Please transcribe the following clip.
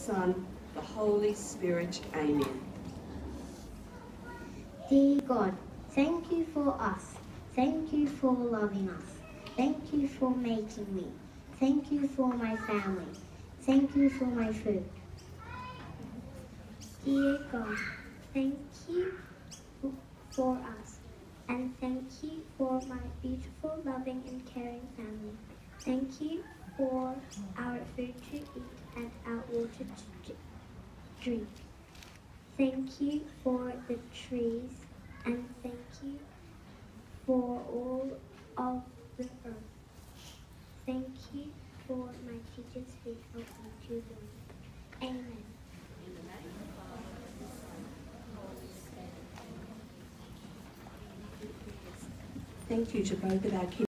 Son, the Holy Spirit. Amen. Dear God, thank you for us. Thank you for loving us. Thank you for making me. Thank you for my family. Thank you for my food. Dear God, thank you for us. And thank you for my beautiful, loving and caring family. Thank you for our food to eat and our water to drink. Thank you for the trees and thank you for all of the earth. Thank you for my teachers who help me to learn. Amen. Thank you to both of our kids.